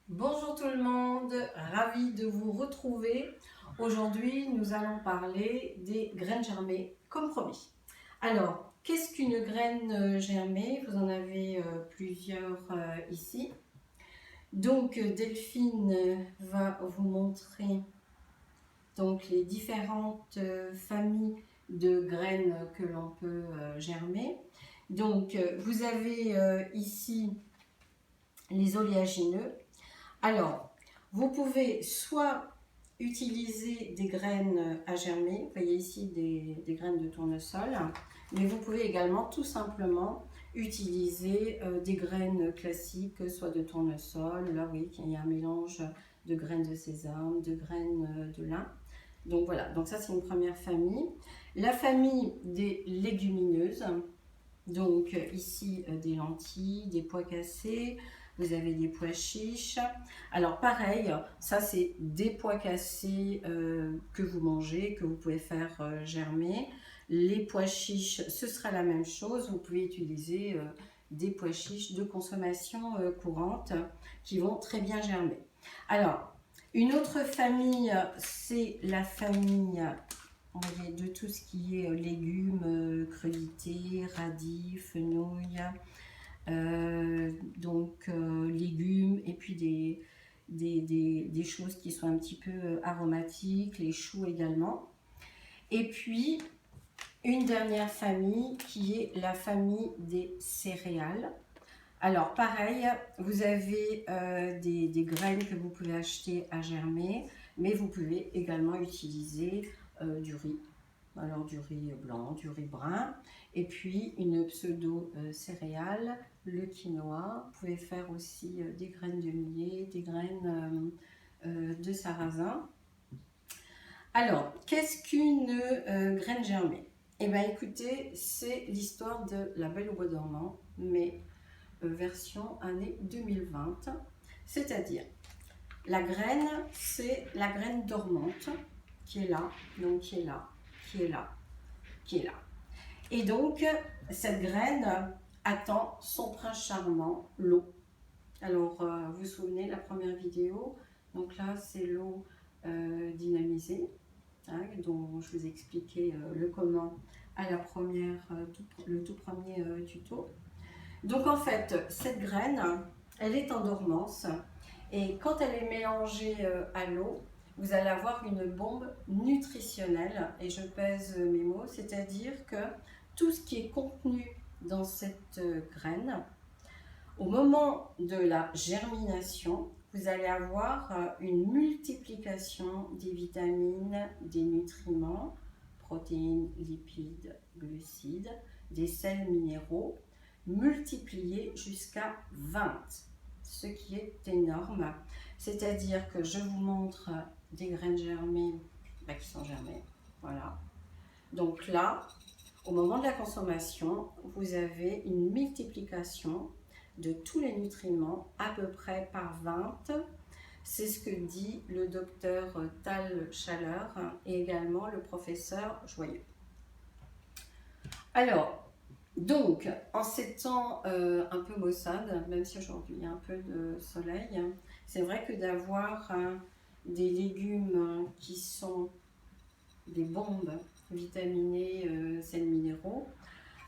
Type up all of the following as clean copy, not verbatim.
Bonjour tout le monde, ravi de vous retrouver. Aujourd'hui, nous allons parler des graines germées, comme promis. Alors, qu'est-ce qu'une graine germée? Vous en avez plusieurs ici. Donc, Delphine va vous montrer donc, les différentes familles de graines que l'on peut germer. Donc, vous avez ici les oléagineux. Alors, vous pouvez soit utiliser des graines à germer, vous voyez ici des graines de tournesol, mais vous pouvez également tout simplement utiliser des graines classiques, soit de tournesol, là vous voyez qu'il y a un mélange de graines de sésame, de graines de lin. Donc voilà, donc ça c'est une première famille. La famille des légumineuses, donc ici des lentilles, des pois cassés, vous avez des pois chiches. Alors pareil, ça c'est des pois cassés que vous mangez, que vous pouvez faire germer. Les pois chiches, ce sera la même chose. Vous pouvez utiliser des pois chiches de consommation courante qui vont très bien germer. Alors, une autre famille, c'est la famille de tout ce qui est légumes, crudités, radis, fenouil, légumes et puis des choses qui sont un petit peu aromatiques, les choux également. Et puis une dernière famille qui est la famille des céréales. Alors pareil, vous avez des graines que vous pouvez acheter à germer, mais vous pouvez également utiliser du riz. Alors du riz blanc, du riz brun, et puis une pseudo-céréale, le quinoa. Vous pouvez faire aussi des graines de millet, des graines de sarrasin. Alors, qu'est-ce qu'une graine germée? Eh bien écoutez, c'est l'histoire de La Belle au bois dormant, mais version année 2020. C'est-à-dire, la graine, c'est la graine dormante qui est là, donc qui est là, qui est là, qui est là. Et donc, cette graine attend son prince charmant, l'eau. Alors, vous vous souvenez de la première vidéo? Donc là, c'est l'eau dynamisée, hein, dont je vous expliquais le comment à la première, le tout premier tuto. Donc en fait, cette graine, elle est en dormance et quand elle est mélangée à l'eau, vous allez avoir une bombe nutritionnelle, et je pèse mes mots, c'est-à-dire que tout ce qui est contenu dans cette graine, au moment de la germination, vous allez avoir une multiplication des vitamines, des nutriments, protéines, lipides, glucides, des sels minéraux, multipliés jusqu'à 20, ce qui est énorme. C'est-à-dire que je vous montre des graines germées qui sont germées. Voilà. Donc là, au moment de la consommation, vous avez une multiplication de tous les nutriments à peu près par 20. C'est ce que dit le docteur Tal Chaleur et également le professeur Joyeux. Alors, donc, en ces temps un peu maussades, même si aujourd'hui il y a un peu de soleil, c'est vrai que d'avoir des légumes qui sont des bombes vitaminées, sels minéraux,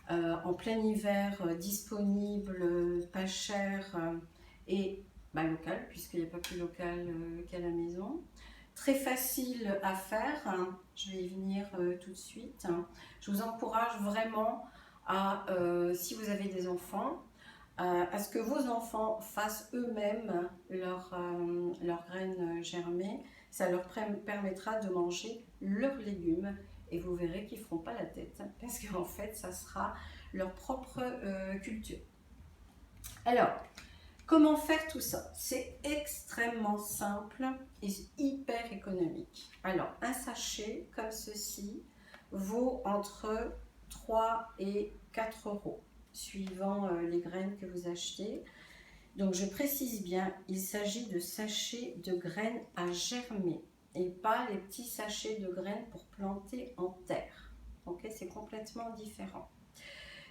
en plein hiver, disponibles, pas cher et local, puisqu'il n'y a pas plus local qu'à la maison. Très facile à faire, hein. Je vais y venir tout de suite. Je vous encourage vraiment à, si vous avez des enfants, à ce que vos enfants fassent eux-mêmes leurs graines germées. Ça leur permettra de manger leurs légumes et vous verrez qu'ils ne feront pas la tête parce qu'en fait, ça sera leur propre culture. Alors, comment faire tout ça? C'est extrêmement simple et hyper économique. Alors, un sachet comme ceci vaut entre 3 et 4 euros, suivant les graines que vous achetez. Donc, je précise bien, il s'agit de sachets de graines à germer et pas les petits sachets de graines pour planter en terre. Ok, c'est complètement différent.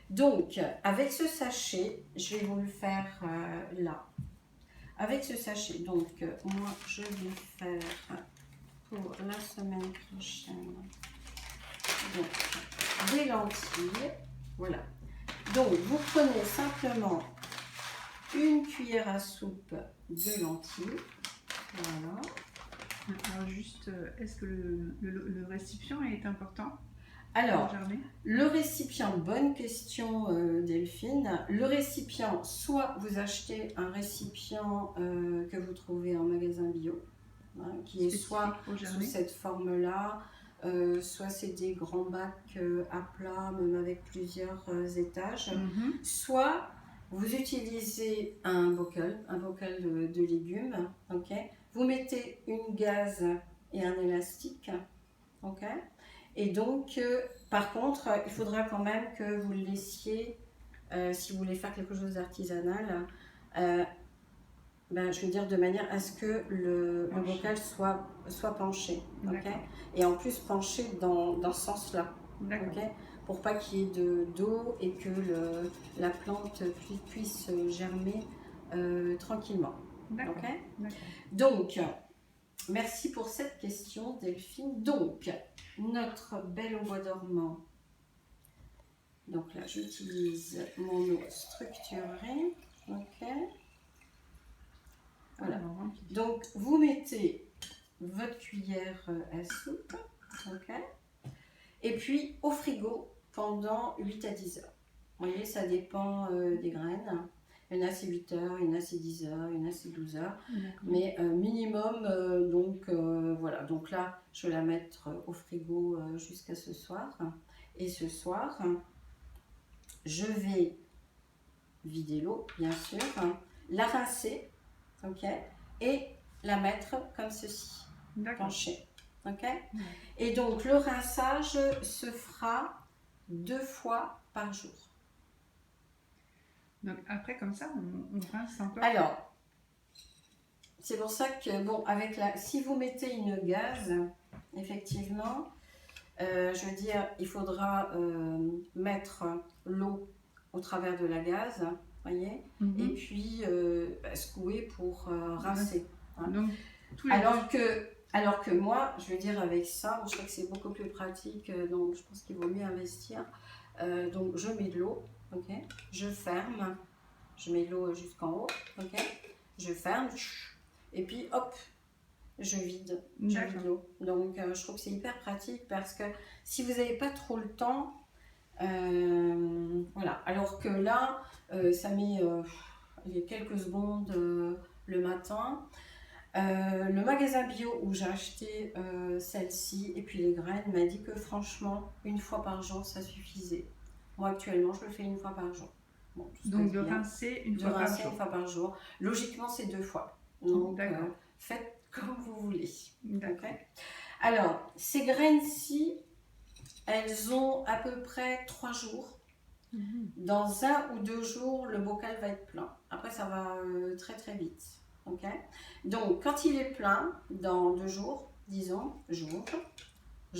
Donc, avec ce sachet, je vais vous le faire là. avec ce sachet. Donc, moi, je vais faire pour la semaine prochaine donc, des lentilles. Voilà. Donc, vous prenez simplement une cuillère à soupe de lentilles. Voilà. Alors juste, est-ce que le récipient est important? Alors, le récipient, bonne question Delphine. Le récipient, soit vous achetez un récipient que vous trouvez en magasin bio, hein, qui est soit sous cette forme-là, soit c'est des grands bacs à plat, même avec plusieurs étages, soit vous utilisez un bocal de légumes, ok. Vous mettez une gaze et un élastique, ok. Et donc, par contre, il faudra quand même que vous le laissiez, si vous voulez faire quelque chose d'artisanal, je veux dire de manière à ce que le bocal soit penché, okay. Et en plus penché dans ce sens-là, okay, pour pas qu'il y ait d'eau et que la plante puisse germer tranquillement. Okay. Donc, merci pour cette question Delphine. Donc, notre belle au bois dormant. Donc là, j'utilise mon eau structurée. Ok. Voilà. Donc, vous mettez votre cuillère à soupe. Ok. Et puis, au frigo pendant 8 à 10 heures. Vous voyez, ça dépend des graines. Il y en a c'est 8 heures, il y en a c'est 10 heures, il y en a c'est 12 heures. Mais minimum, voilà. Donc là, je vais la mettre au frigo jusqu'à ce soir. Et ce soir, je vais vider l'eau, bien sûr, la rincer, ok, et la mettre comme ceci, penchée, ok. Et donc, le rinçage se fera 2 fois par jour. Donc après, comme ça, on rince encore. Alors, c'est pour ça que, bon, si vous mettez une gaze, effectivement, je veux dire, il faudra mettre l'eau au travers de la gaze, voyez, et puis secouer pour rincer. Hein. Donc, alors que moi, je veux dire, avec ça, je trouve que c'est beaucoup plus pratique, donc je pense qu'il vaut mieux investir. Donc, je mets de l'eau, ok, je ferme. Je mets l'eau jusqu'en haut, ok. Je ferme, et puis hop, je vide l'eau. Donc je trouve que c'est hyper pratique parce que si vous n'avez pas trop le temps, voilà. Alors que là, ça met quelques secondes le matin. Le magasin bio où j'ai acheté celle-ci et puis les graines m'a dit que franchement, 1 fois par jour, ça suffisait. Moi actuellement, je le fais 1 fois par jour. Bon, donc de rincer une fois par jour. Logiquement, c'est 2 fois. Donc, faites comme vous voulez. Okay. Alors, ces graines-ci, elles ont à peu près 3 jours. Dans 1 ou 2 jours, le bocal va être plein. Après, ça va très très vite. Okay. Donc, quand il est plein, dans 2 jours, disons, je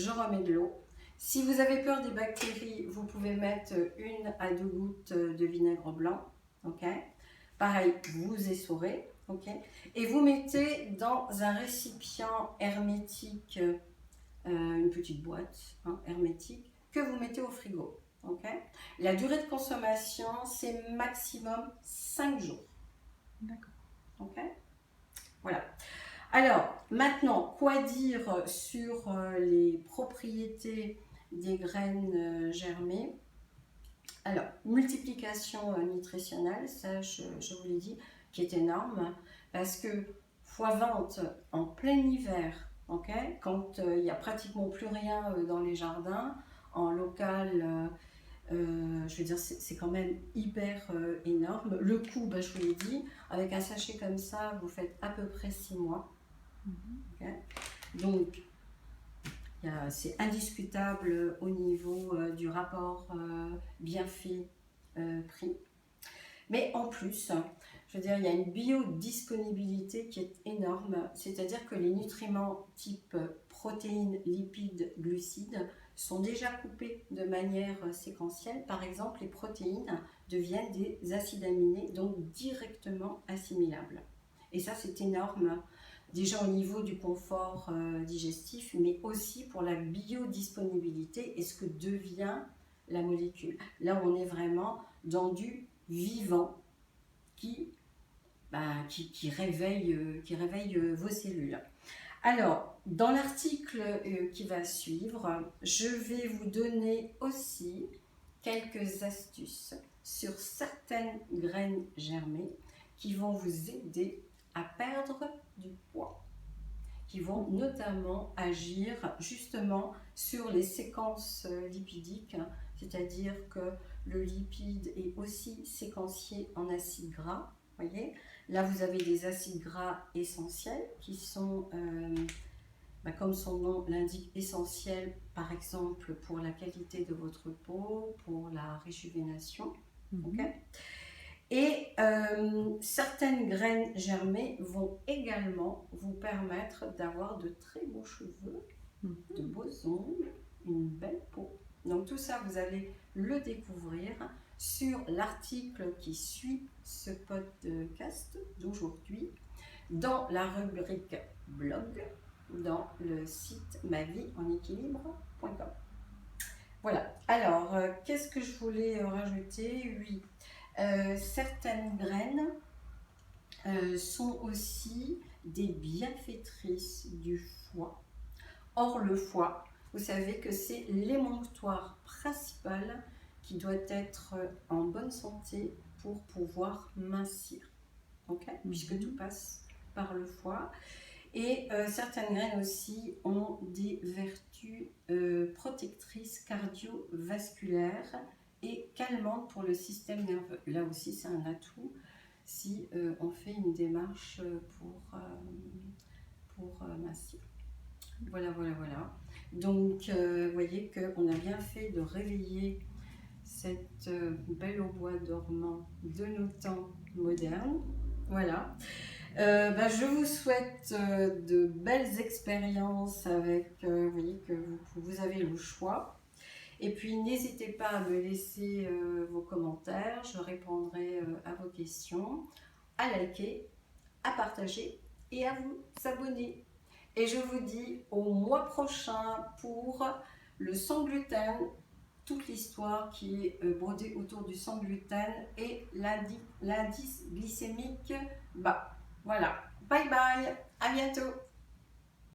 remets de l'eau. Si vous avez peur des bactéries, vous pouvez mettre 1 à 2 gouttes de vinaigre blanc. Okay. Pareil, vous essorez. Okay. Et vous mettez dans un récipient hermétique, une petite boîte hermétique, que vous mettez au frigo. Okay. La durée de consommation, c'est maximum 5 jours. D'accord. Ok. Voilà. Alors, maintenant, quoi dire sur les propriétés des graines germées? Alors, multiplication nutritionnelle, ça je vous l'ai dit, qui est énorme, parce que x20 en plein hiver, okay, quand il n'y a pratiquement plus rien dans les jardins, en local, je veux dire, c'est quand même hyper énorme. Le coût, je vous l'ai dit, avec un sachet comme ça, vous faites à peu près 6 mois. Okay. Donc, c'est indiscutable au niveau du rapport bienfait-prix. Mais en plus, je veux dire, il y a une biodisponibilité qui est énorme, c'est-à-dire que les nutriments type protéines, lipides, glucides sont déjà coupés de manière séquentielle. Par exemple, les protéines deviennent des acides aminés, donc directement assimilables. Et ça, c'est énorme. Déjà au niveau du confort digestif, mais aussi pour la biodisponibilité et ce que devient la molécule. Là, on est vraiment dans du vivant qui réveille vos cellules. Alors, dans l'article qui va suivre, je vais vous donner aussi quelques astuces sur certaines graines germées qui vont vous aider à perdre du poids, qui vont notamment agir justement sur les séquences lipidiques, c'est-à-dire que le lipide est aussi séquencié en acides gras. Voyez, là vous avez des acides gras essentiels qui sont, comme son nom l'indique, essentiels par exemple pour la qualité de votre peau, pour la réjuvénation. Okay. Et certaines graines germées vont également vous permettre d'avoir de très beaux cheveux, de beaux ongles, une belle peau. Donc tout ça, vous allez le découvrir sur l'article qui suit ce podcast d'aujourd'hui, dans la rubrique blog, dans le site maviemenéquilibre.com. Voilà, alors qu'est-ce que je voulais rajouter? Oui. Certaines graines sont aussi des bienfaitrices du foie. Or, le foie, vous savez que c'est l'émonctoire principal qui doit être en bonne santé pour pouvoir mincir. Okay? Puisque tout passe par le foie. Et certaines graines aussi ont des vertus protectrices cardiovasculaires et calmante pour le système nerveux. Là aussi, c'est un atout si on fait une démarche pour mincir. Voilà. Donc, vous voyez qu'on a bien fait de réveiller cette belle au bois dormant de nos temps modernes. Voilà. Je vous souhaite de belles expériences avec, vous voyez que vous avez le choix. Et puis, n'hésitez pas à me laisser vos commentaires, je répondrai à vos questions, à liker, à partager et à vous abonner. Et je vous dis au mois prochain pour le sans gluten, toute l'histoire qui est brodée autour du sans gluten et l'indice glycémique bas. Voilà, bye bye, à bientôt.